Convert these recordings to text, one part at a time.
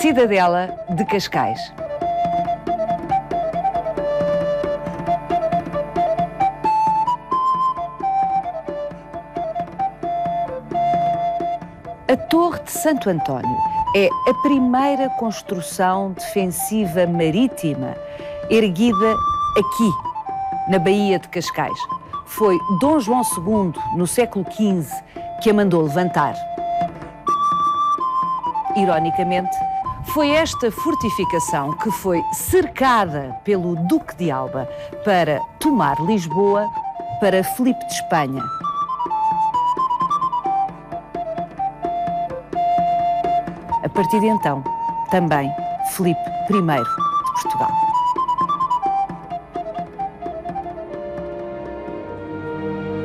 Cidadela de Cascais. A Torre de Santo António é a primeira construção defensiva marítima erguida aqui, na Baía de Cascais. Foi Dom João II, no século XV, que a mandou levantar. Ironicamente, foi esta fortificação que foi cercada pelo Duque de Alba para tomar Lisboa para Filipe de Espanha. A partir de então, também Filipe I de Portugal.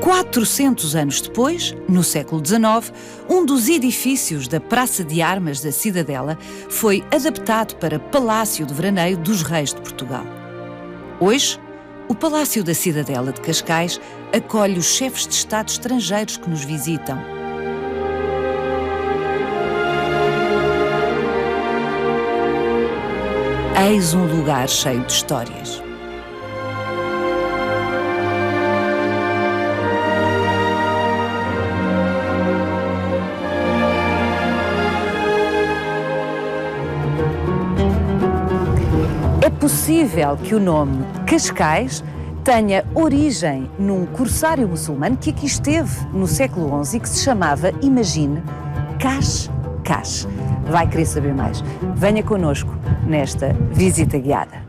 Quatrocentos anos depois, no século XIX, um dos edifícios da Praça de Armas da Cidadela foi adaptado para Palácio de Veraneio dos Reis de Portugal. Hoje, o Palácio da Cidadela de Cascais acolhe os chefes de Estado estrangeiros que nos visitam. Eis um lugar cheio de histórias. É possível que o nome Cascais tenha origem num corsário muçulmano que aqui esteve no século XI e que se chamava, imagine, Cascais. Vai querer saber mais? Venha connosco nesta visita guiada.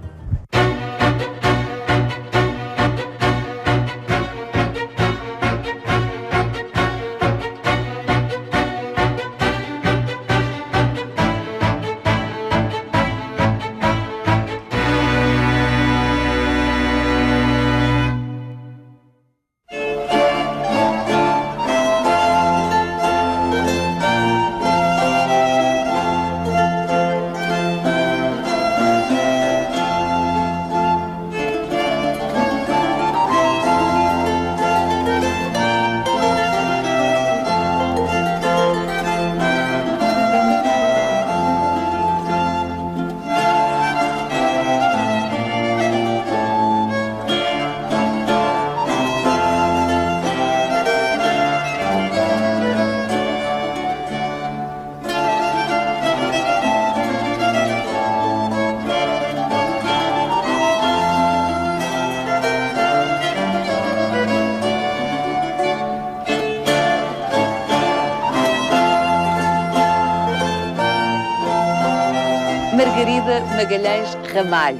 Margarida Magalhães Ramalho.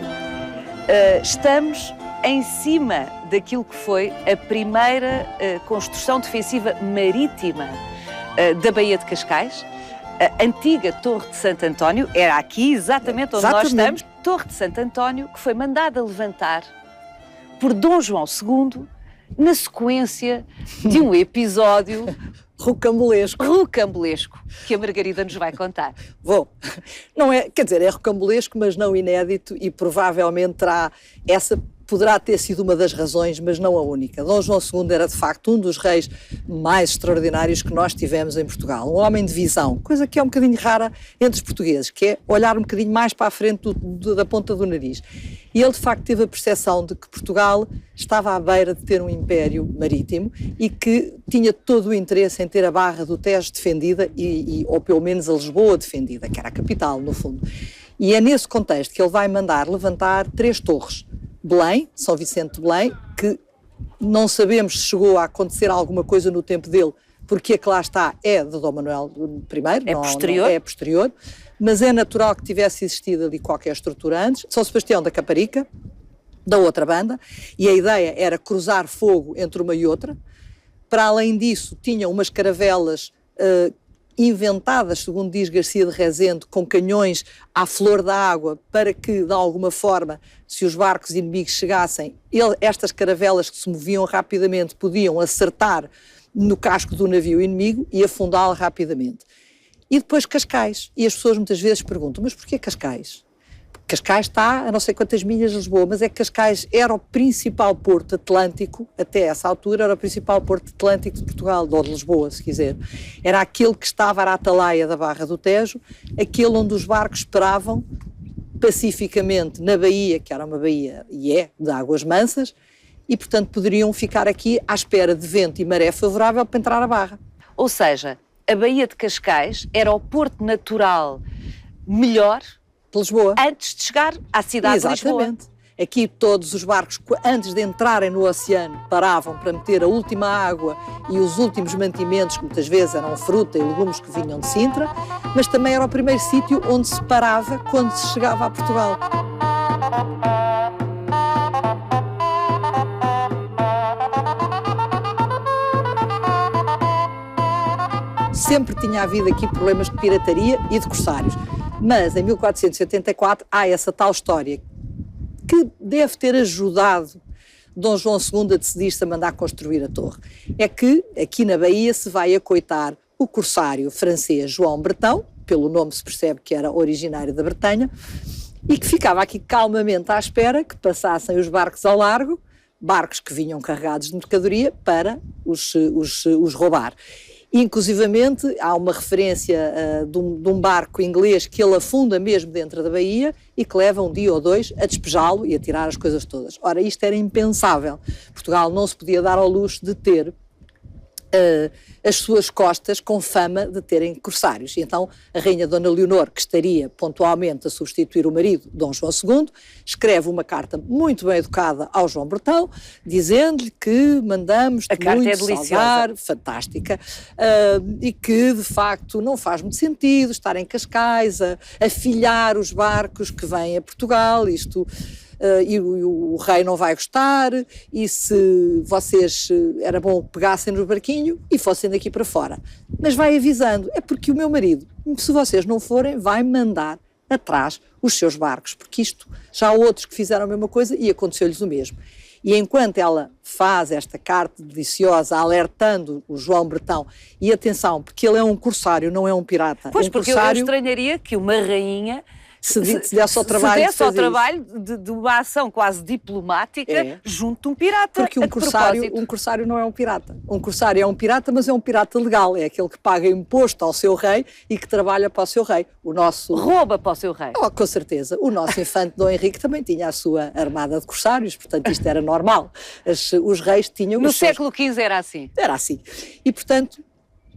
Estamos em cima daquilo que foi a primeira construção defensiva marítima da Baía de Cascais. A antiga Torre de Santo António, era aqui exatamente onde nós estamos. Torre de Santo António, que foi mandada levantar por Dom João II na sequência de um episódio rocambolesco, que a Margarida nos vai contar. Bom, não é, quer dizer, é rocambolesco, mas não inédito, e provavelmente poderá ter sido uma das razões, mas não a única. Dom João II era, de facto, um dos reis mais extraordinários que nós tivemos em Portugal. Um homem de visão, coisa que é um bocadinho rara entre os portugueses, que é olhar um bocadinho mais para a frente da ponta do nariz. E ele, de facto, teve a percepção de que Portugal estava à beira de ter um império marítimo e que tinha todo o interesse em ter a Barra do Tejo defendida ou pelo menos a Lisboa defendida, que era a capital, no fundo. E é nesse contexto que ele vai mandar levantar 3 torres. Belém, São Vicente de Belém, que não sabemos se chegou a acontecer alguma coisa no tempo dele, porque a que lá está é de Dom Manuel I. É posterior, mas é natural que tivesse existido ali qualquer estrutura antes. São Sebastião da Caparica, da outra banda, e a ideia era cruzar fogo entre uma e outra. Para além disso, tinham umas caravelas inventadas, segundo diz Garcia de Rezende, com canhões à flor da água, para que, de alguma forma, se os barcos inimigos chegassem, estas caravelas que se moviam rapidamente podiam acertar no casco do navio inimigo e afundá-lo rapidamente. E depois Cascais. E as pessoas muitas vezes perguntam, mas porquê Cascais? Cascais está a não sei quantas milhas de Lisboa, mas é que Cascais era o principal porto atlântico, até essa altura era o principal porto atlântico de Portugal, ou de Lisboa, se quiser. Era aquele que estava à atalaia da Barra do Tejo, aquele onde os barcos esperavam pacificamente na baía, que era uma baía, e é, de águas mansas, e portanto poderiam ficar aqui à espera de vento e maré favorável para entrar à Barra. Ou seja, a Baía de Cascais era o porto natural melhor De Lisboa. antes de chegar à cidade de Lisboa. Exatamente. Aqui todos os barcos, antes de entrarem no oceano, paravam para meter a última água e os últimos mantimentos, que muitas vezes eram fruta e legumes que vinham de Sintra, mas também era o primeiro sítio onde se parava quando se chegava a Portugal. Sempre tinha havido aqui problemas de pirataria e de corsários. Mas em 1484 há essa tal história que deve ter ajudado Dom João II a decidir-se a mandar construir a torre. É que aqui na Baía se vai acoitar o corsário francês João Bretão, pelo nome se percebe que era originário da Bretanha, e que ficava aqui calmamente à espera que passassem os barcos ao largo, barcos que vinham carregados de mercadoria, para os roubar. Inclusivamente, há uma referência de um barco inglês que ele afunda mesmo dentro da baía e que leva um dia ou dois a despejá-lo e a tirar as coisas todas. Ora, isto era impensável. Portugal não se podia dar ao luxo de ter as suas costas com fama de terem corsários. E então a rainha Dona Leonor, que estaria pontualmente a substituir o marido, Dom João II, escreve uma carta muito bem educada ao João Bretão, dizendo-lhe que mandamos-te muito saudar, fantástica, e que de facto não faz muito sentido estar em Cascais a filhar os barcos que vêm a Portugal, isto... e o rei não vai gostar, e se vocês era bom que pegassem no barquinho e fossem daqui para fora. Mas vai avisando, é porque o meu marido, se vocês não forem, vai mandar atrás os seus barcos, porque isto já há outros que fizeram a mesma coisa e aconteceu-lhes o mesmo. E enquanto ela faz esta carta deliciosa alertando o João Bretão, e atenção, porque ele é um corsário, não é um pirata. Pois, um porque corsário, eu estranharia que uma rainha se desse ao trabalho, de uma ação quase diplomática junto de um pirata. Porque um corsário não é um pirata. Um corsário é um pirata, mas é um pirata legal. É aquele que paga imposto ao seu rei e que trabalha para o seu rei. O nosso... Rouba para o seu rei. Oh, com certeza. O nosso infante Dom Henrique também tinha a sua armada de corsários, portanto isto era normal. Os reis tinham... No século XV era assim. Era assim. E, portanto,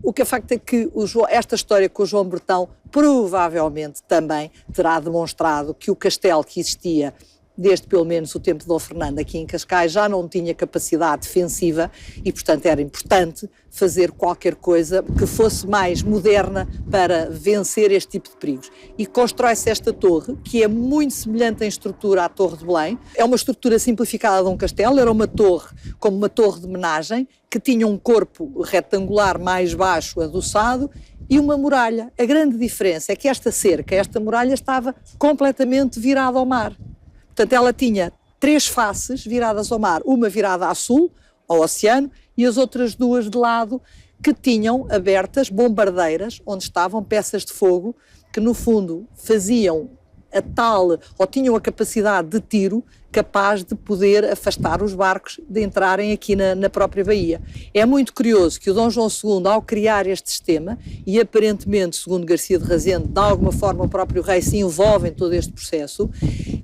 o que é facto é que esta história com o João Bretão provavelmente também terá demonstrado que o castelo que existia desde pelo menos o tempo de Dom Fernando aqui em Cascais já não tinha capacidade defensiva e, portanto, era importante fazer qualquer coisa que fosse mais moderna para vencer este tipo de perigos. E constrói-se esta torre, que é muito semelhante em estrutura à Torre de Belém. É uma estrutura simplificada de um castelo, era uma torre como uma torre de menagem, que tinha um corpo retangular mais baixo, adoçado, e uma muralha. A grande diferença é que esta cerca, esta muralha, estava completamente virada ao mar. Portanto, ela tinha 3 faces viradas ao mar, uma virada a sul, ao oceano, e as outras 2 de lado, que tinham abertas bombardeiras, onde estavam peças de fogo, que no fundo faziam a tal, ou tinham a capacidade de tiro, capaz de poder afastar os barcos de entrarem aqui na própria baía. É muito curioso que o Dom João II, ao criar este sistema, e aparentemente, segundo Garcia de Razende, de alguma forma o próprio rei se envolve em todo este processo,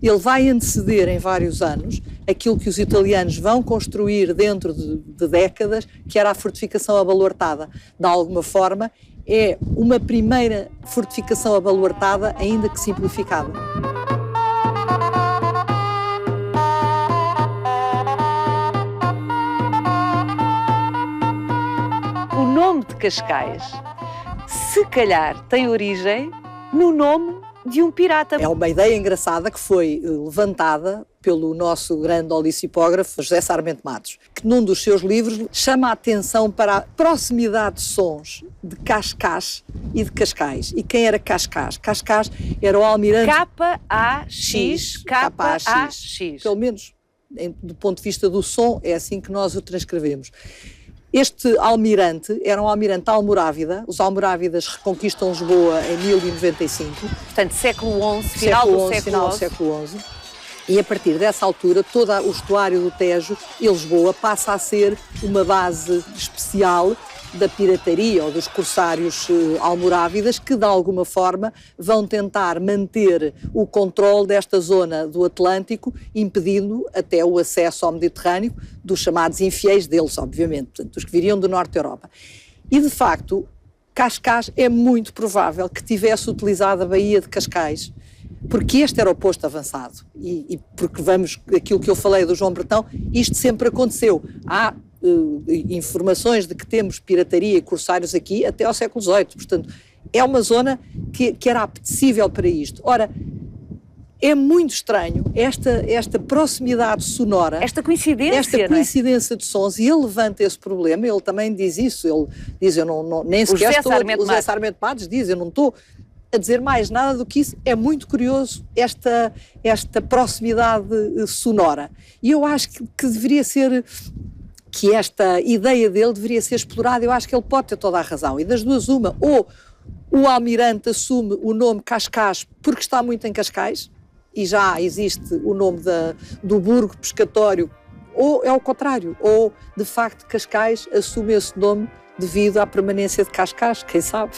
ele vai anteceder em vários anos aquilo que os italianos vão construir dentro de décadas, que era a fortificação abaluartada. De alguma forma, é uma primeira fortificação abaluartada, ainda que simplificada. O nome de Cascais, se calhar, tem origem no nome de um pirata. É uma ideia engraçada que foi levantada pelo nosso grande olicipógrafo José Sarmento Matos, que num dos seus livros chama a atenção para a proximidade de sons de Cascais e de Cascais. E quem era Cascais? Cascais era o almirante... K-A-X, K-A-X. Pelo menos, do ponto de vista do som, é assim que nós o transcrevemos. Este almirante era um almirante almorávida. Os almorávidas reconquistam Lisboa em 1095. Portanto, século XI, final do século XI. E a partir dessa altura, todo o estuário do Tejo e Lisboa passa a ser uma base especial da pirataria ou dos corsários almorávidas que, de alguma forma, vão tentar manter o controle desta zona do Atlântico, impedindo até o acesso ao Mediterrâneo dos chamados infiéis deles, obviamente, portanto, dos que viriam do Norte da Europa. E, de facto, Cascais é muito provável que tivesse utilizado a Baía de Cascais, porque este era o posto avançado e porque aquilo que eu falei do João Bretão, isto sempre aconteceu. Há informações de que temos pirataria e corsários aqui até ao século XVIII, portanto é uma zona que era apetecível para isto. Ora, é muito estranho esta proximidade sonora, esta coincidência de sons, e ele levanta esse problema. Ele também diz isso, ele diz, eu nem sequer estou, o José Sarmento Matos diz, eu não estou a dizer mais nada do que isso. É muito curioso esta proximidade sonora, e eu acho que deveria ser, que esta ideia dele deveria ser explorada. Eu acho que ele pode ter toda a razão, e das duas uma, ou o almirante assume o nome Cascais porque está muito em Cascais e já existe o nome do burgo pescatório, ou é o contrário, ou de facto Cascais assume esse nome devido à permanência de Cascais, quem sabe.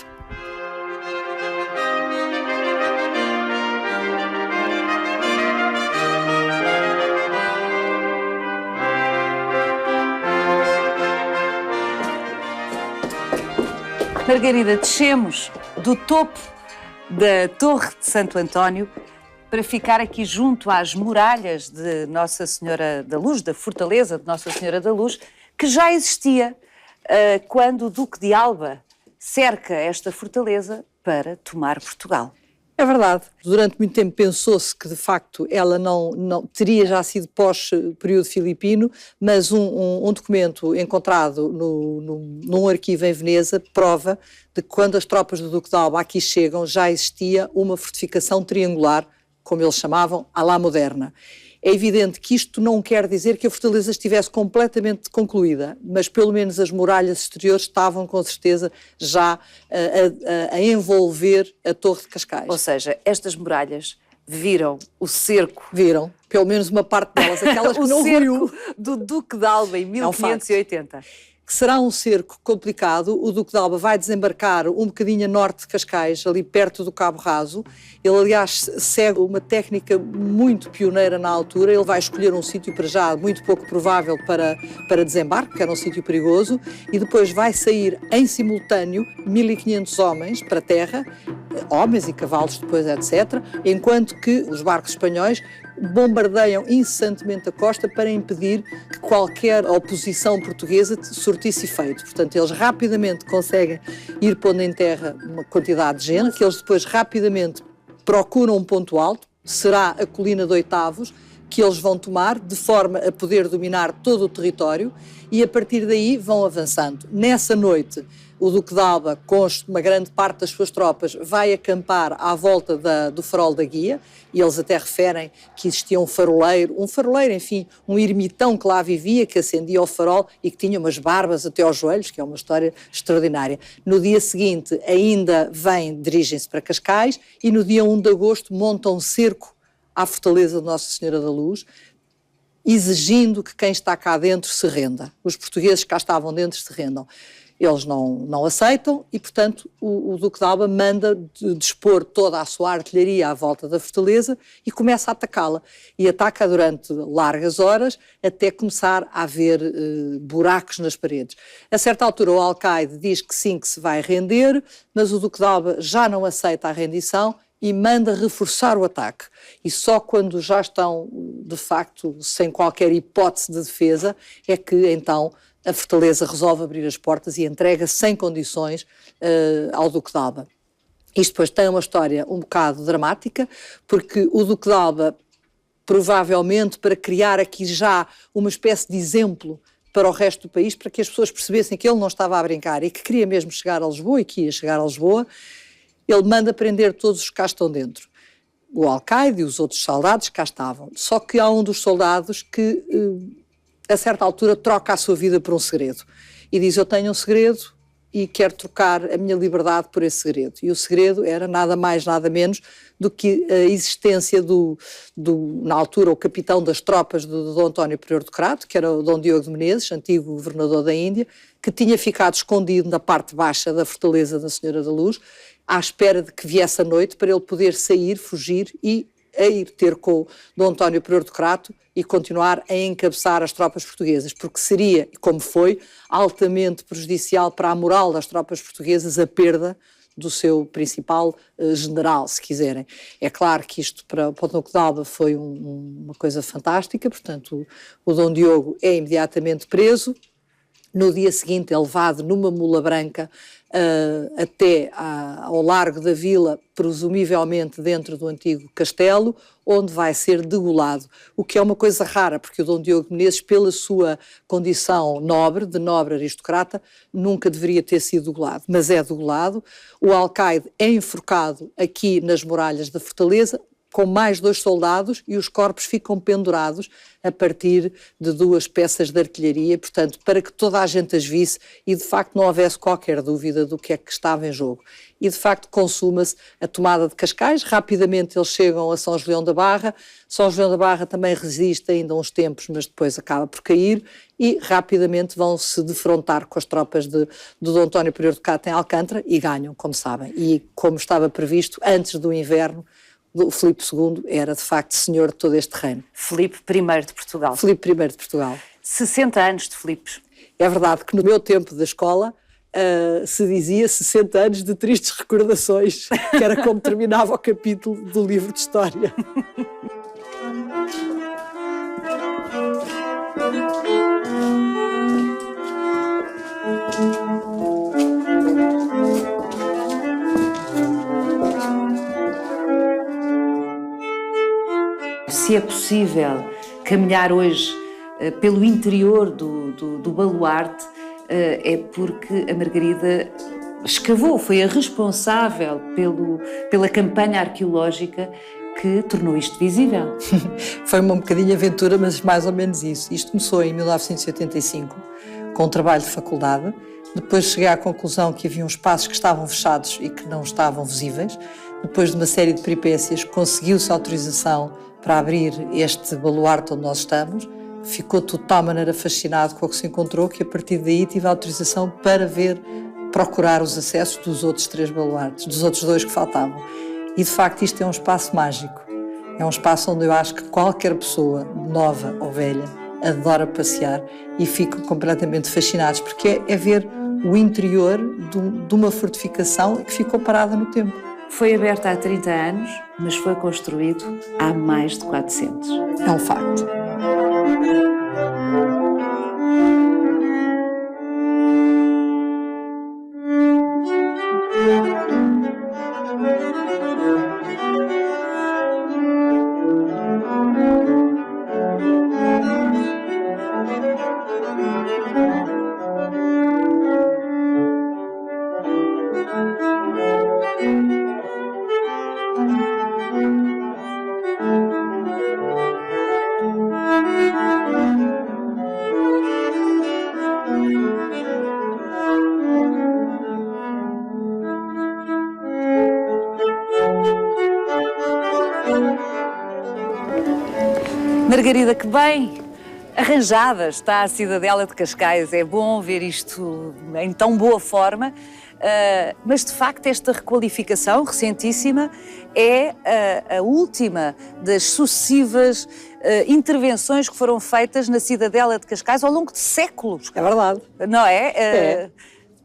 Margarida, descemos do topo da Torre de Santo António para ficar aqui junto às muralhas de Nossa Senhora da Luz, da Fortaleza de Nossa Senhora da Luz, que já existia quando o Duque de Alba cerca esta fortaleza para tomar Portugal. É verdade. Durante muito tempo pensou-se que, de facto, ela não teria já sido pós-período filipino, mas um documento encontrado num arquivo em Veneza prova de que quando as tropas do Duque de Alba aqui chegam já existia uma fortificação triangular, como eles chamavam, à la moderna. É evidente que isto não quer dizer que a fortaleza estivesse completamente concluída, mas pelo menos as muralhas exteriores estavam com certeza já a envolver a Torre de Cascais. Ou seja, estas muralhas viram o cerco. Viram, pelo menos uma parte delas, aquelas que não ruiu. O cerco do Duque de Alba em 1580. Que será um cerco complicado. O Duque de Alba vai desembarcar um bocadinho a norte de Cascais, ali perto do Cabo Raso. Ele, aliás, segue uma técnica muito pioneira na altura. Ele vai escolher um sítio, para já muito pouco provável, para desembarque, que era um sítio perigoso, e depois vai sair em simultâneo 1500 homens para a terra, homens e cavalos depois, etc., enquanto que os barcos espanhóis bombardeiam incessantemente a costa para impedir que qualquer oposição portuguesa surtisse efeito. Portanto, eles rapidamente conseguem ir pondo em terra uma quantidade de gente, que eles depois rapidamente procuram um ponto alto, será a colina de Oitavos, que eles vão tomar de forma a poder dominar todo o território, e a partir daí vão avançando. Nessa noite, o Duque de Alba, com uma grande parte das suas tropas, vai acampar à volta do farol da Guia, e eles até referem que existia um faroleiro, enfim, um ermitão que lá vivia, que acendia o farol e que tinha umas barbas até aos joelhos, que é uma história extraordinária. No dia seguinte ainda dirigem-se para Cascais, e no dia 1 de agosto montam um cerco à fortaleza de Nossa Senhora da Luz, exigindo que quem está cá dentro se renda. Os portugueses que cá estavam dentro se rendam. Eles não aceitam e, portanto, o Duque de Alba manda dispor toda a sua artilharia à volta da fortaleza e começa a atacá-la. E ataca durante largas horas até começar a haver buracos nas paredes. A certa altura, o alcaide diz que sim, que se vai render, mas o Duque de Alba já não aceita a rendição e manda reforçar o ataque. E só quando já estão, de facto, sem qualquer hipótese de defesa, é que então a fortaleza resolve abrir as portas e entrega sem condições ao Duque de Alba. Isto depois tem uma história um bocado dramática, porque o Duque de Alba, provavelmente para criar aqui já uma espécie de exemplo para o resto do país, para que as pessoas percebessem que ele não estava a brincar e que queria mesmo chegar a Lisboa e que ia chegar a Lisboa, ele manda prender todos os que cá estão dentro. O alcaide e os outros soldados cá estavam. Só que há um dos soldados que, a certa altura, troca a sua vida por um segredo. e diz: eu tenho um segredo e quero trocar a minha liberdade por esse segredo. E o segredo era nada mais, nada menos do que a existência na altura, o capitão das tropas do Dom António Prior do Crato, que era o Dom Diogo de Menezes, antigo governador da Índia, que tinha ficado escondido na parte baixa da fortaleza da Senhora da Luz, à espera de que viesse a noite para ele poder sair, fugir e a ir ter com o Dom António Prior do Crato e continuar a encabeçar as tropas portuguesas, porque seria, como foi, altamente prejudicial para a moral das tropas portuguesas a perda do seu principal general, se quiserem. É claro que isto para o Duque de Alba foi uma coisa fantástica, portanto o Dom Diogo é imediatamente preso. No dia seguinte é levado numa mula branca até ao largo da vila, presumivelmente dentro do antigo castelo, onde vai ser degolado, o que é uma coisa rara, porque o Dom Diogo de Menezes, pela sua condição nobre, de nobre aristocrata, nunca deveria ter sido degolado, mas é degolado. O alcaide é enforcado aqui nas muralhas da fortaleza, com mais 2 soldados, e os corpos ficam pendurados a partir de 2 peças de artilharia, portanto, para que toda a gente as visse e, de facto, não houvesse qualquer dúvida do que é que estava em jogo. E, de facto, consuma-se a tomada de Cascais. Rapidamente eles chegam a São João da Barra. São João da Barra também resiste ainda uns tempos, mas depois acaba por cair, e rapidamente vão se defrontar com as tropas do Dom António Prior do Crato em Alcântara e ganham, como sabem. E, como estava previsto, antes do inverno, o Filipe II era, de facto, senhor de todo este reino. Filipe I de Portugal. Filipe I de Portugal. 60 anos de Filipe. É verdade que no meu tempo da escola se dizia 60 anos de tristes recordações, que era como terminava o capítulo do livro de história. Se é possível caminhar hoje pelo interior do baluarte, é porque a Margarida escavou, foi a responsável pela campanha arqueológica que tornou isto visível. Foi uma bocadinho aventura, mas mais ou menos isso. Isto começou em 1985, com um trabalho de faculdade. Depois cheguei à conclusão que havia uns espaços que estavam fechados e que não estavam visíveis. Depois de uma série de peripécias, conseguiu-se autorização para abrir este baluarte onde nós estamos. Ficou de tal maneira fascinado com o que se encontrou que a partir daí tive a autorização para procurar os acessos dos outros 3 baluartes, dos outros 2 que faltavam. E de facto isto é um espaço mágico. É um espaço onde eu acho que qualquer pessoa, nova ou velha, adora passear e ficam completamente fascinados, porque é ver o interior de uma fortificação que ficou parada no tempo. Foi aberta há 30 anos, mas foi construído há mais de 400. É um facto. Margarida, que bem arranjada está a Cidadela de Cascais. É bom ver isto em tão boa forma, mas de facto esta requalificação recentíssima é a última das sucessivas intervenções que foram feitas na Cidadela de Cascais ao longo de séculos. É verdade. Não é? É.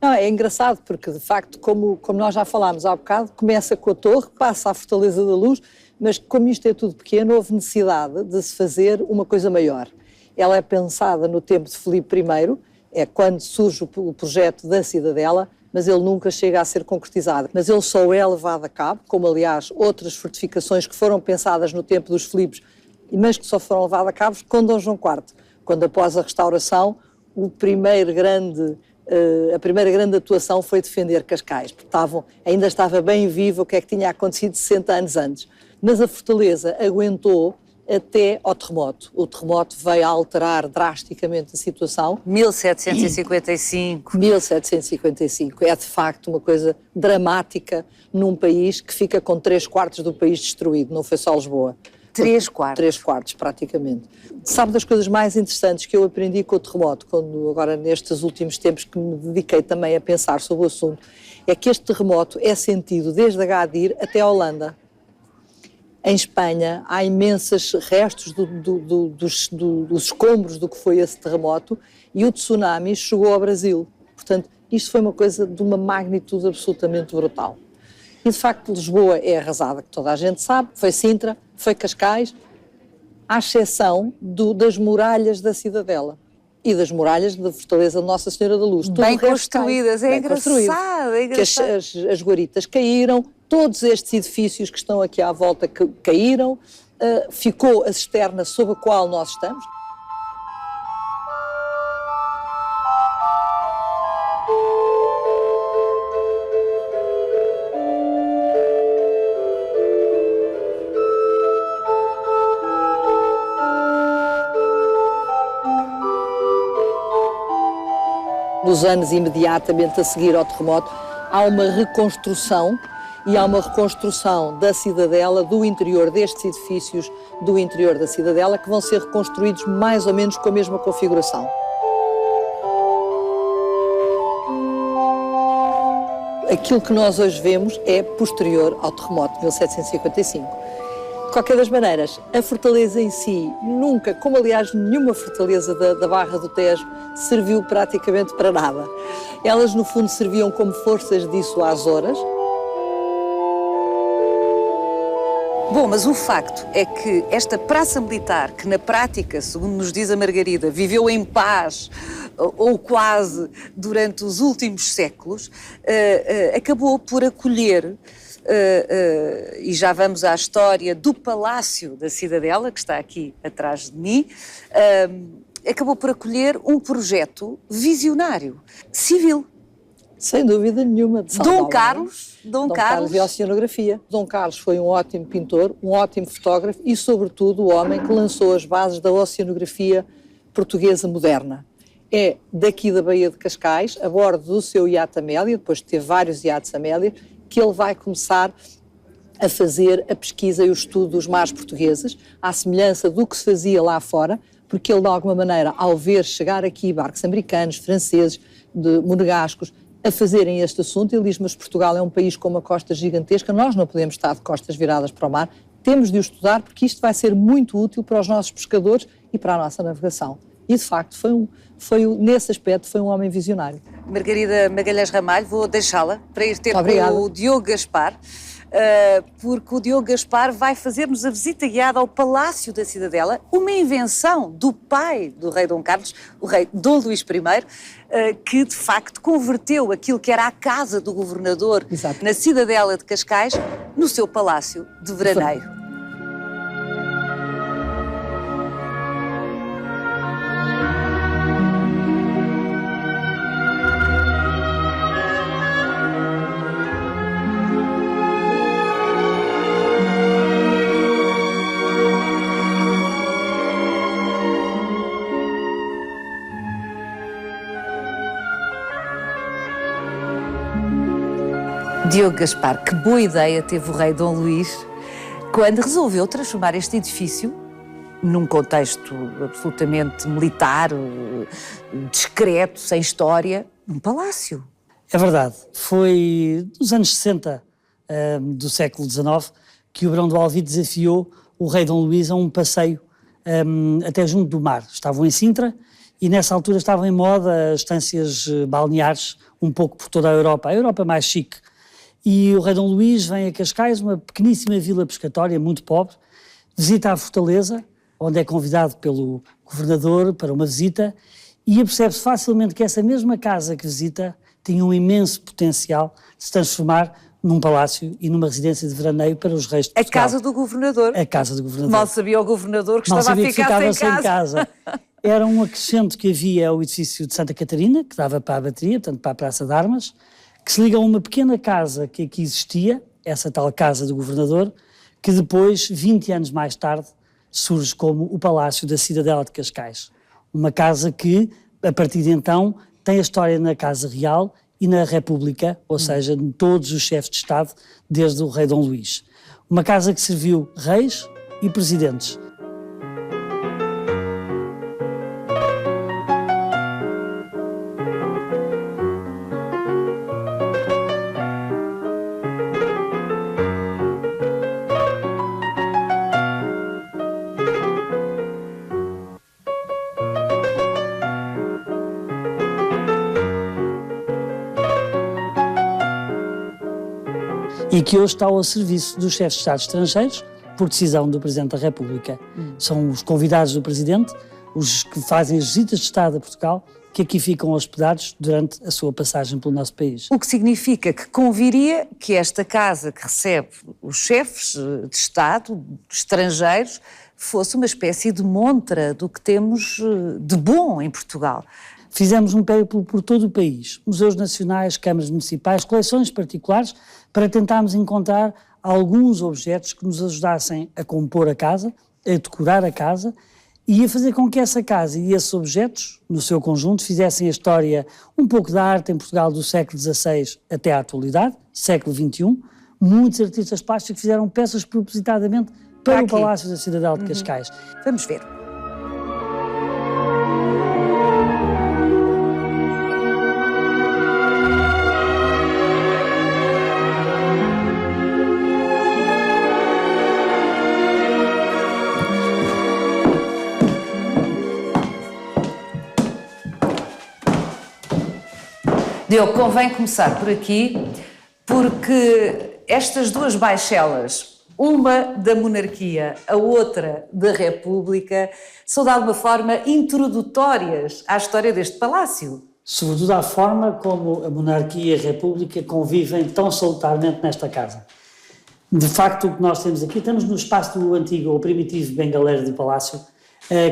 Não, é engraçado porque, de facto, como nós já falámos há bocado, começa com a torre, passa à Fortaleza da Luz, mas como isto é tudo pequeno, houve necessidade de se fazer uma coisa maior. Ela é pensada no tempo de Filipe I, é quando surge o projeto da Cidadela, mas ele nunca chega a ser concretizado. Mas ele só é levado a cabo, como aliás outras fortificações que foram pensadas no tempo dos Filipes, mas que só foram levadas a cabo com Dom João IV, quando após a restauração a primeira grande atuação foi defender Cascais, porque ainda estava bem vivo o que é que tinha acontecido 60 anos antes. Mas a fortaleza aguentou até ao terremoto. O terremoto veio a alterar drasticamente a situação. 1755. 1755. É de facto uma coisa dramática num país que fica com 3/4 do país destruído, não foi só Lisboa. 3/4. 3/4, praticamente. Sabe das coisas mais interessantes que eu aprendi com o terremoto, quando agora nestes últimos tempos que me dediquei também a pensar sobre o assunto, é que este terremoto é sentido desde Agadir até a Holanda. Em Espanha há imensos restos dos escombros do que foi esse terremoto e o tsunami chegou ao Brasil. Portanto, isto foi uma coisa de uma magnitude absolutamente brutal. E de facto Lisboa é arrasada, que toda a gente sabe, foi Sintra, foi Cascais, à exceção das muralhas da Cidadela e das muralhas da Fortaleza de Nossa Senhora da Luz. Bem construídas, é engraçado, é engraçado. Que as guaritas caíram, todos estes edifícios que estão aqui à volta caíram, ficou a cisterna sob a qual nós estamos. Nos anos imediatamente a seguir ao terremoto, há uma reconstrução e há uma reconstrução da Cidadela, do interior destes edifícios, do interior da Cidadela, que vão ser reconstruídos mais ou menos com a mesma configuração. Aquilo que nós hoje vemos é posterior ao terremoto de 1755. De qualquer das maneiras, a fortaleza em si nunca, como aliás nenhuma fortaleza da Barra do Tejo, serviu praticamente para nada. Elas no fundo serviam como forças dissuasoras. Bom, mas o facto é que esta praça militar, que na prática, segundo nos diz a Margarida, viveu em paz, ou quase, durante os últimos séculos, acabou por acolher, e já vamos à história do Palácio da Cidadela, que está aqui atrás de mim, acabou por acolher um projeto visionário, civil. Sem dúvida nenhuma, de São Paulo. Dom Carlos e a oceanografia. Dom Carlos foi um ótimo pintor, um ótimo fotógrafo e, sobretudo, o homem que lançou as bases da oceanografia portuguesa moderna. É daqui da Baía de Cascais, a bordo do seu iate Amélia, depois de ter vários iates Amélia, que ele vai começar a fazer a pesquisa e o estudo dos mares portugueses, à semelhança do que se fazia lá fora, porque ele, de alguma maneira, ao ver chegar aqui barcos americanos, franceses, monegascos, a fazerem este assunto, ele diz, mas Portugal é um país com uma costa gigantesca, nós não podemos estar de costas viradas para o mar, temos de o estudar porque isto vai ser muito útil para os nossos pescadores e para a nossa navegação. E, de facto, nesse aspecto, foi um homem visionário. Margarida Magalhães Ramalho, vou deixá-la para ir ter com o Diogo Gaspar, porque o Diogo Gaspar vai fazer-nos a visita guiada ao Palácio da Cidadela, uma invenção do pai do rei Dom Carlos, o rei Dom Luís I, que de facto converteu aquilo que era a casa do governador na Cidadela de Cascais no seu palácio de veraneio. Diogo Gaspar, que boa ideia teve o rei Dom Luís quando resolveu transformar este edifício, num contexto absolutamente militar, discreto, sem história, num palácio. É verdade. Foi nos anos 60 do século XIX que o Barão do Alvim desafiou o rei Dom Luís a um passeio até junto do mar. Estavam em Sintra e nessa altura estavam em moda as estâncias balneares um pouco por toda a Europa mais chique. E o rei Dom Luís vem a Cascais, uma pequeníssima vila pescatória, muito pobre, visita a fortaleza, onde é convidado pelo governador para uma visita, e percebe-se facilmente que essa mesma casa que visita tinha um imenso potencial de se transformar num palácio e numa residência de veraneio para os reis de Portugal. A casa do governador. A casa do governador. Mal sabia o governador que estava a ficar sem casa. Era um acrescento que havia ao edifício de Santa Catarina, que dava para a bateria, portanto para a Praça de Armas, que se liga a uma pequena casa que aqui existia, essa tal casa do governador, que depois, 20 anos mais tarde, surge como o Palácio da Cidadela de Cascais. Uma casa que, a partir de então, tem a história na Casa Real e na República, ou seja, em todos os chefes de Estado, desde o rei Dom Luís. Uma casa que serviu reis e presidentes. E que hoje está ao serviço dos chefes de Estado estrangeiros, por decisão do Presidente da República. São os convidados do Presidente, os que fazem as visitas de Estado a Portugal, que aqui ficam hospedados durante a sua passagem pelo nosso país. O que significa que conviria que esta casa que recebe os chefes de Estado estrangeiros fosse uma espécie de montra do que temos de bom em Portugal. Fizemos um périplo por todo o país, museus nacionais, câmaras municipais, coleções particulares, para tentarmos encontrar alguns objetos que nos ajudassem a compor a casa, a decorar a casa e a fazer com que essa casa e esses objetos, no seu conjunto, fizessem a história um pouco da arte em Portugal do século XVI até à atualidade, século XXI. Muitos artistas plásticos fizeram peças propositadamente para o Palácio da Cidadela de Cascais. Vamos ver. Diogo, convém começar por aqui, porque estas duas baixelas, uma da monarquia, a outra da República, são de alguma forma introdutórias à história deste palácio. Sobretudo à forma como a monarquia e a república convivem tão salutarmente nesta casa. De facto, o que nós temos aqui, estamos no espaço do antigo ou primitivo bengaleiro do palácio,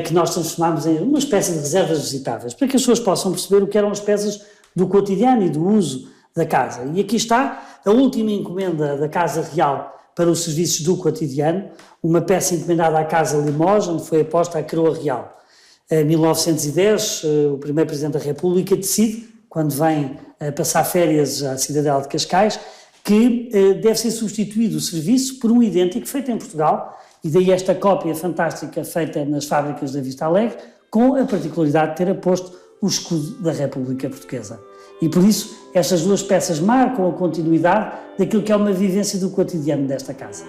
que nós transformamos em uma espécie de reservas visitáveis, para que as pessoas possam perceber o que eram as peças do cotidiano e do uso da casa. E aqui está a última encomenda da Casa Real para os serviços do cotidiano, uma peça encomendada à Casa Limoges, onde foi aposta a coroa real. Em 1910, o primeiro Presidente da República decide, quando vem passar férias à Cidadela de Cascais, que deve ser substituído o serviço por um idêntico feito em Portugal, e daí esta cópia fantástica feita nas fábricas da Vista Alegre, com a particularidade de ter aposto o escudo da República Portuguesa. E por isso, estas duas peças marcam a continuidade daquilo que é uma vivência do cotidiano desta casa.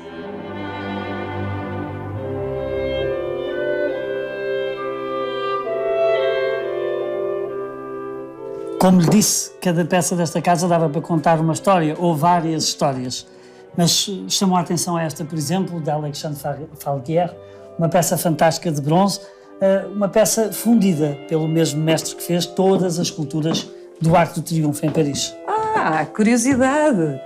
Como lhe disse, cada peça desta casa dava para contar uma história, ou várias histórias. Mas chamou a atenção a esta, por exemplo, de Alexandre Falguière, uma peça fantástica de bronze, uma peça fundida pelo mesmo mestre que fez todas as esculturas do Arco do Triunfo em Paris. Ah, curiosidade!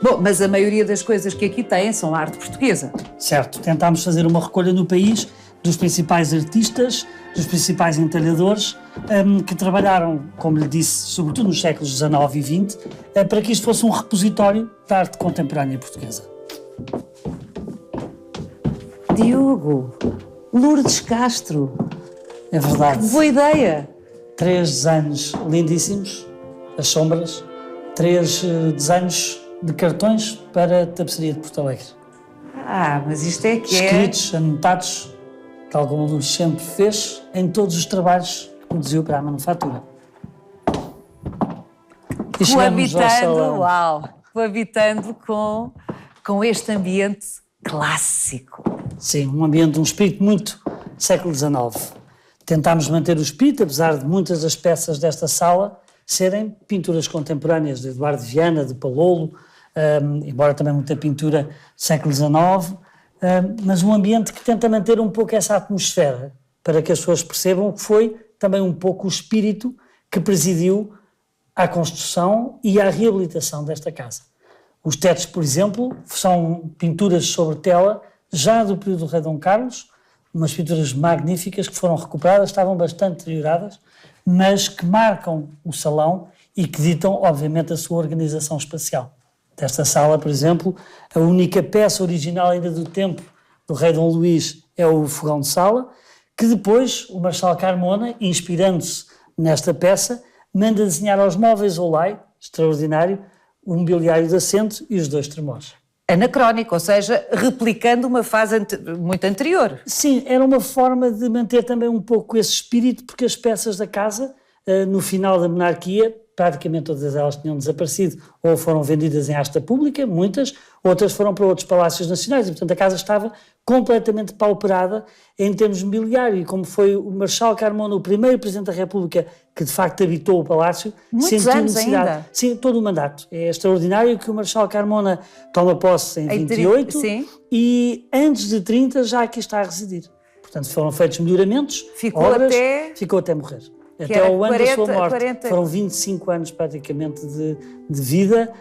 Bom, mas a maioria das coisas que aqui têm são arte portuguesa. Certo, tentámos fazer uma recolha no país dos principais artistas, dos principais entalhadores, que trabalharam, como lhe disse, sobretudo nos séculos XIX e XX, para que isto fosse um repositório da arte contemporânea portuguesa. Diogo, Lourdes Castro. É verdade. Que boa ideia! 3 desenhos lindíssimos, as sombras, 3 desenhos de cartões para a tapeçaria de Porto Alegre. Ah, mas isto é que escritos, anotados, tal como o Lourdes sempre fez, em todos os trabalhos que produziu para a manufatura. E chegamos ao salão. Coabitando com este ambiente clássico. Sim, um ambiente, um espírito muito século XIX. Tentámos manter o espírito, apesar de muitas das peças desta sala serem pinturas contemporâneas de Eduardo Viana, de Palolo, embora também muita pintura do século XIX, mas um ambiente que tenta manter um pouco essa atmosfera, para que as pessoas percebam que foi também um pouco o espírito que presidiu à construção e à reabilitação desta casa. Os tetos, por exemplo, são pinturas sobre tela já do período do rei Dom Carlos, umas pinturas magníficas que foram recuperadas, estavam bastante deterioradas, mas que marcam o salão e que ditam, obviamente, a sua organização espacial. Desta sala, por exemplo, a única peça original ainda do tempo do rei Dom Luís é o fogão de sala, que depois o Marçal Carmona, inspirando-se nesta peça, manda desenhar aos móveis Olay, extraordinário, o mobiliário de assento e os 2 tremores. Anacrónico, ou seja, replicando uma fase muito anterior. Sim, era uma forma de manter também um pouco esse espírito, porque as peças da casa, no final da monarquia, praticamente todas elas tinham desaparecido ou foram vendidas em asta pública, muitas, outras foram para outros palácios nacionais e, portanto, a casa estava completamente pauperada em termos de mobiliário, e como foi o Marçal Carmona o primeiro Presidente da República que de facto habitou o palácio, muitos anos ainda. Sim, todo o mandato. É extraordinário que o Marçal Carmona toma posse em 28 e antes de 30 já aqui está a residir. Portanto, foram feitos melhoramentos, ficou até morrer. Até ao ano da sua morte. Foram 25 anos praticamente de vida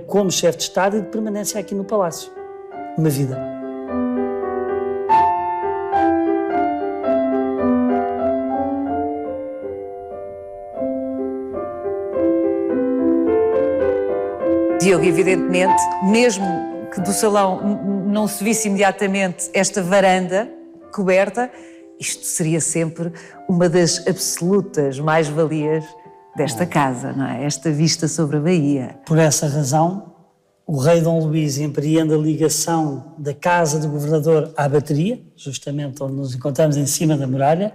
como chefe de Estado e de permanência aqui no Palácio. Uma vida. Diogo, evidentemente, mesmo que do salão não se visse imediatamente esta varanda coberta, isto seria sempre uma das absolutas mais-valias desta casa, não é? Esta vista sobre a Baía. Por essa razão, o rei Dom Luís empreende a ligação da casa do governador à bateria, justamente onde nos encontramos em cima da muralha.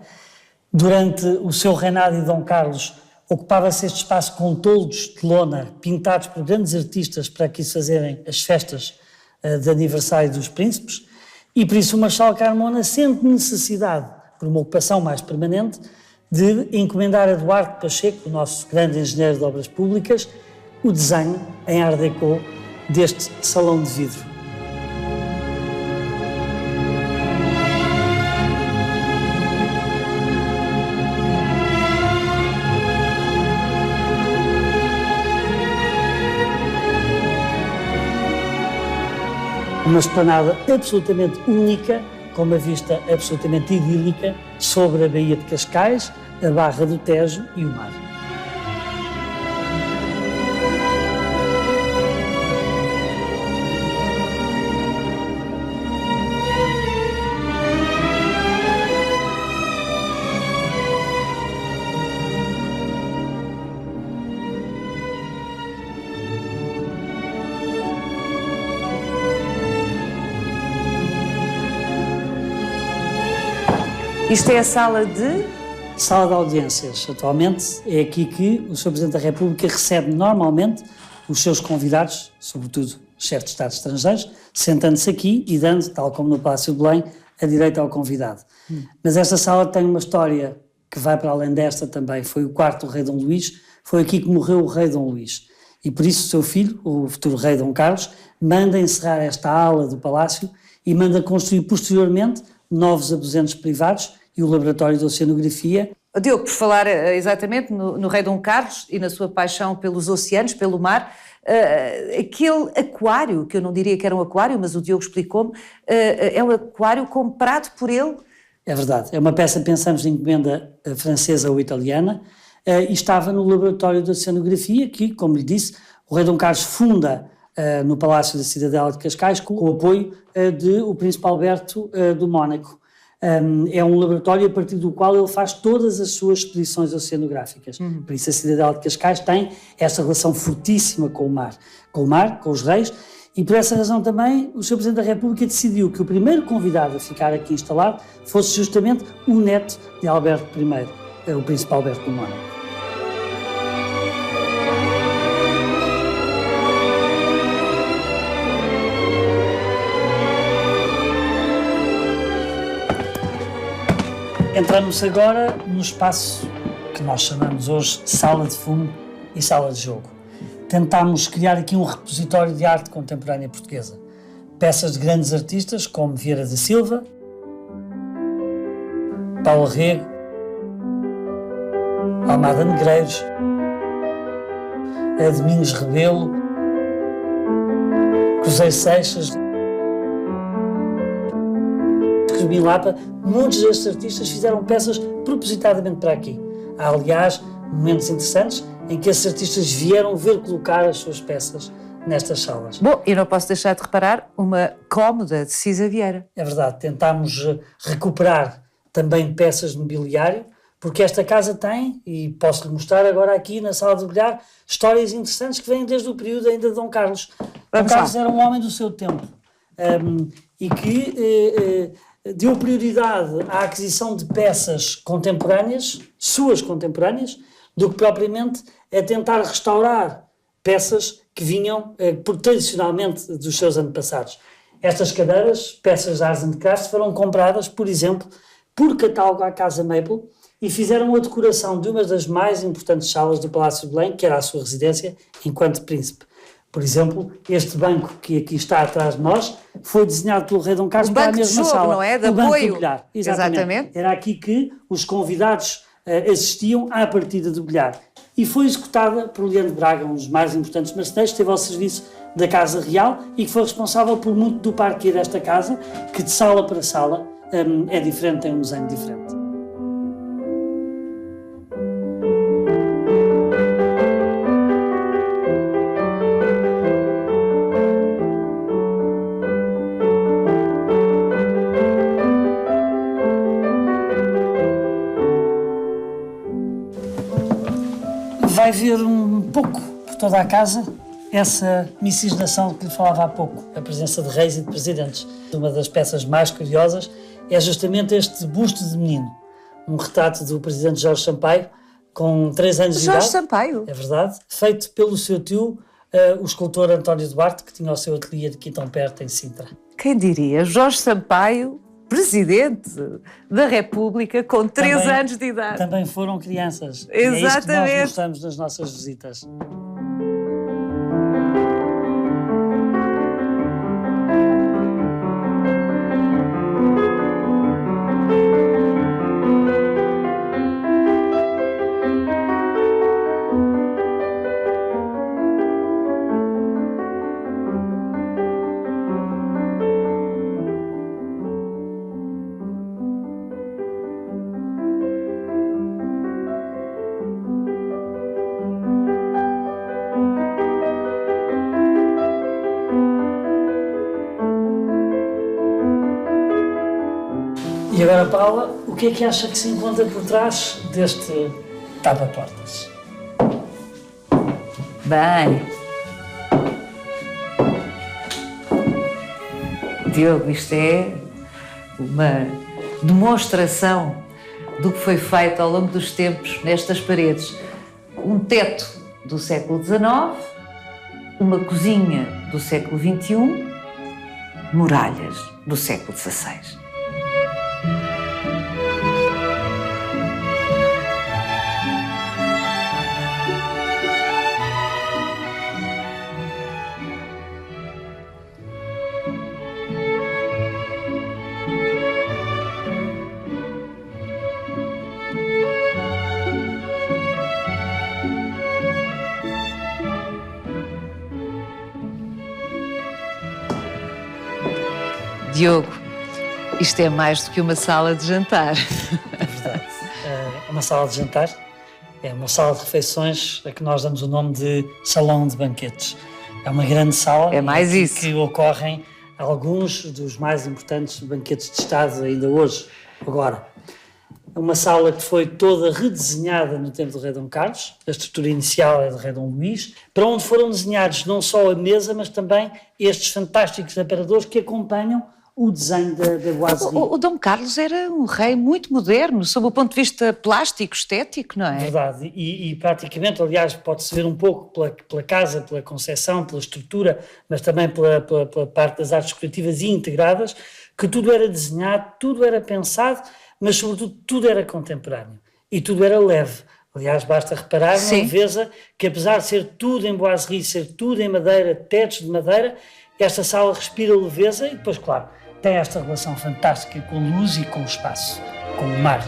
Durante o seu reinado e Dom Carlos ocupava-se este espaço com toldos de lona pintados por grandes artistas para aqui se fazerem as festas de aniversário dos príncipes. E por isso o Marçal Carmona sente necessidade, por uma ocupação mais permanente, de encomendar a Duarte Pacheco, o nosso grande engenheiro de obras públicas, o desenho em Art Déco deste salão de vidro. Uma esplanada absolutamente única, com uma vista absolutamente idílica sobre a Baía de Cascais, a Barra do Tejo e o mar. Isto é a sala de... Sala de audiências. Atualmente é aqui que o Sr. Presidente da República recebe normalmente os seus convidados, sobretudo chefes de Estado estrangeiros, sentando-se aqui e dando, tal como no Palácio de Belém, a direita ao convidado. Mas esta sala tem uma história que vai para além desta também. Foi o quarto do rei Dom Luís, foi aqui que morreu o rei Dom Luís. E por isso o seu filho, o futuro rei Dom Carlos, manda encerrar esta ala do palácio e manda construir posteriormente novos aposentos privados e o laboratório de oceanografia. Diogo, por falar exatamente no rei Dom Carlos e na sua paixão pelos oceanos, pelo mar, aquele aquário, que eu não diria que era um aquário, mas o Diogo explicou-me, é um aquário comprado por ele. É verdade, é uma peça, pensamos, de encomenda francesa ou italiana, e estava no laboratório de oceanografia que, como lhe disse, o rei Dom Carlos funda no Palácio da Cidadela de Cascais com o apoio do Príncipe Alberto do Mónaco. É um laboratório a partir do qual ele faz todas as suas expedições oceanográficas. Por isso a Cidadela de Cascais tem esta relação fortíssima com o mar, com os reis, e por essa razão também o Sr. Presidente da República decidiu que o primeiro convidado a ficar aqui instalado fosse justamente o neto de Alberto I, o Príncipe Alberto do Mónaco. Entramos agora no espaço que nós chamamos hoje Sala de Fumo e Sala de Jogo. Tentámos criar aqui um repositório de arte contemporânea portuguesa. Peças de grandes artistas como Vieira da Silva, Paulo Rego, Almada Negreiros, Domingos Rebelo, Cruzeiro Seixas, Milapa. Muitos destes artistas fizeram peças propositadamente para aqui. Há, aliás, momentos interessantes em que esses artistas vieram ver colocar as suas peças nestas salas. Bom, e não posso deixar de reparar uma cómoda de Cisa Vieira. É verdade, tentámos recuperar também peças de mobiliário, porque esta casa tem, e posso-lhe mostrar agora aqui na sala de bilhar, histórias interessantes que vêm desde o período ainda de Dom Carlos. Dom Carlos era um homem do seu tempo e que deu prioridade à aquisição de peças contemporâneas, suas contemporâneas, do que propriamente a tentar restaurar peças que vinham tradicionalmente dos seus antepassados. Estas cadeiras, peças de Arts and Crafts, foram compradas, por exemplo, por catálogo à Casa Maple e fizeram a decoração de uma das mais importantes salas do Palácio de Belém, que era a sua residência enquanto príncipe. Por exemplo, este banco que aqui está atrás de nós foi desenhado pelo rei Dom Carlos para a mesma sala. Não é? De o banco apoio. do bilhar. Exatamente. Era aqui que os convidados assistiam à partida do bilhar. E foi executada por Leandro Braga, um dos mais importantes marceneiros, que esteve ao serviço da Casa Real e que foi responsável por muito do parquet desta casa, que de sala para sala é diferente, tem um desenho diferente. Vai ver um pouco por toda a casa essa miscigenação que lhe falava há pouco, a presença de reis e de presidentes. Uma das peças mais curiosas é justamente este busto de menino, um retrato do presidente Jorge Sampaio, com 3 anos de idade. Jorge Sampaio? É verdade, feito pelo seu tio, o escultor António Duarte, que tinha o seu ateliê aqui tão perto, em Sintra. Quem diria? Jorge Sampaio, presidente da República, com 3 anos de idade. Também foram crianças. Exatamente. E é isso que nós mostramos nas nossas visitas. E agora, Paula, o que é que acha que se encontra por trás deste tapa-portas? Bem, Diogo, isto é uma demonstração do que foi feito ao longo dos tempos nestas paredes. Um teto do século XIX, uma cozinha do século XXI, muralhas do século XVI. Diogo, isto é mais do que uma sala de jantar. É verdade. É uma sala de jantar, é uma sala de refeições a que nós damos o nome de salão de banquetes. É uma grande sala É mais isso. que ocorrem alguns dos mais importantes banquetes de Estado ainda hoje. Agora, é uma sala que foi toda redesenhada no tempo do rei Dom Carlos, a estrutura inicial é do rei Dom Luís, para onde foram desenhados não só a mesa, mas também estes fantásticos aparadores que acompanham o desenho da boiserie. O Dom Carlos era um rei muito moderno, sob o ponto de vista plástico, estético, não é? Verdade, e praticamente, aliás, pode-se ver um pouco pela casa, pela concepção, pela estrutura, mas também pela parte das artes decorativas e integradas, que tudo era desenhado, tudo era pensado, mas sobretudo tudo era contemporâneo e tudo era leve. Aliás, basta reparar na leveza que, apesar de ser tudo em boiserie, ser tudo em madeira, tetos de madeira, esta sala respira leveza e depois, claro, tem esta relação fantástica com a luz e com o espaço, com o mar.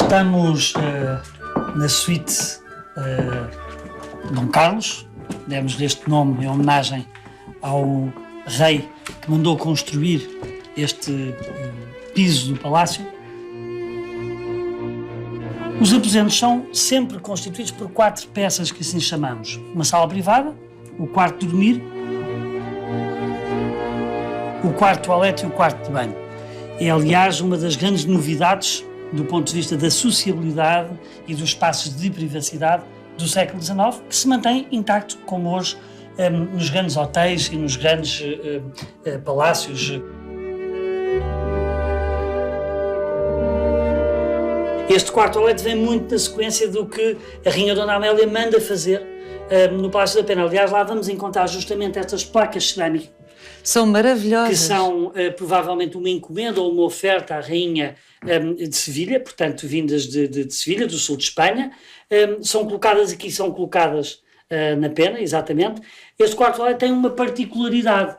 Estamos na suíte Dom Carlos, demos-lhe este nome em homenagem ao rei que mandou construir este piso do palácio. Os aposentos são sempre constituídos por 4 peças que assim chamamos. Uma sala privada, o quarto de dormir, o quarto de toalete e o quarto de banho. É, aliás, uma das grandes novidades do ponto de vista da sociabilidade e dos espaços de privacidade do século XIX, que se mantém intacto como hoje nos grandes hotéis e nos grandes palácios. Este quarto toalete vem muito na sequência do que a Rainha Dona Amélia manda fazer no Palácio da Pena. Aliás, lá vamos encontrar justamente estas placas cerâmicas. São maravilhosas. Que são provavelmente uma encomenda ou uma oferta à Rainha de Sevilha, portanto, vindas de Sevilha, do sul de Espanha. São colocadas na Pena, exatamente. Este quarto toalete tem uma particularidade,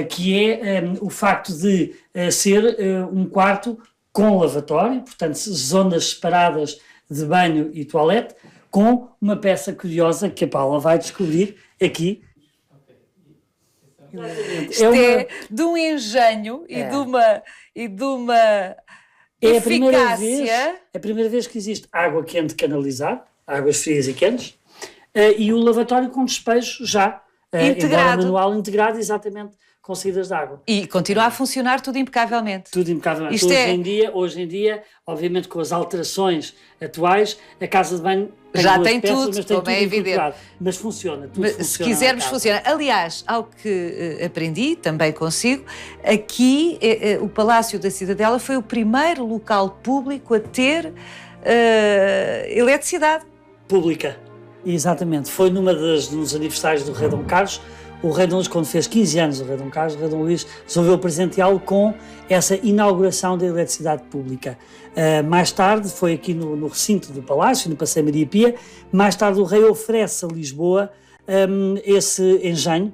que é o facto de ser um quarto com lavatório, portanto, zonas separadas de banho e toalete, com uma peça curiosa que a Paula vai descobrir aqui. Isto é de um engenho e de uma eficácia. É a primeira vez que existe água quente canalizada, águas frias e quentes, e o lavatório com despejo já integrado, manual integrado, exatamente, com saídas de água. E continua a funcionar tudo impecavelmente. Tudo impecavelmente. Hoje em dia, obviamente com as alterações atuais, a casa de banho já tem peças, tudo, mas tem como tudo é evidente. Mas funciona, tudo funciona. Se quisermos, funciona. Aliás, ao que aprendi, também consigo, aqui o Palácio da Cidadela foi o primeiro local público a ter eletricidade. Pública. Exatamente. Foi nos aniversários do rei Dom Carlos. O rei Dom Luís, quando fez 15 anos, o rei Dom Carlos, o rei Dom Luís resolveu presenteá-lo com essa inauguração da eletricidade pública. Mais tarde, foi aqui no recinto do Palácio, no Passeio Maria Pia, mais tarde o rei oferece a Lisboa esse engenho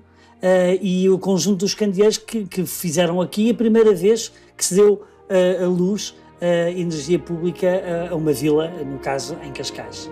e o conjunto dos candeeiros que fizeram aqui a primeira vez que se deu a luz, energia pública a uma vila, no caso em Cascais.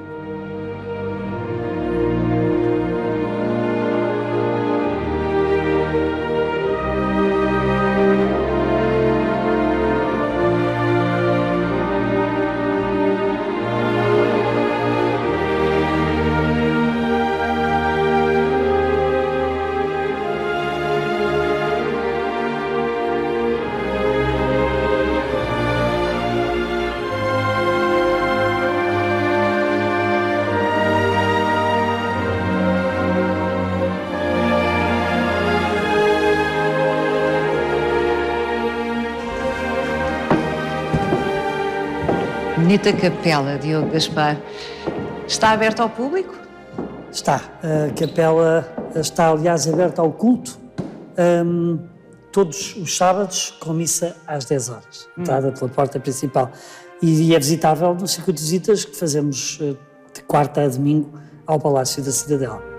Bonita capela, Diogo Gaspar. Está aberta ao público? Está. A capela está, aliás, aberta ao culto todos os sábados, com missa às 10 horas, entrada pela porta principal. E é visitável no circuito de visitas que fazemos de quarta a domingo ao Palácio da Cidadela.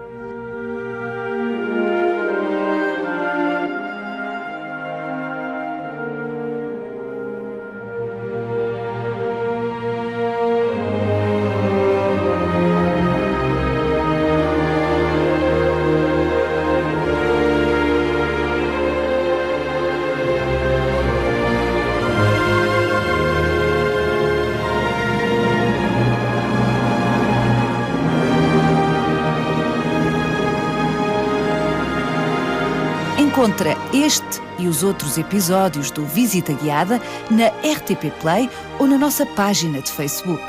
Encontra este e os outros episódios do Visita Guiada na RTP Play ou na nossa página de Facebook.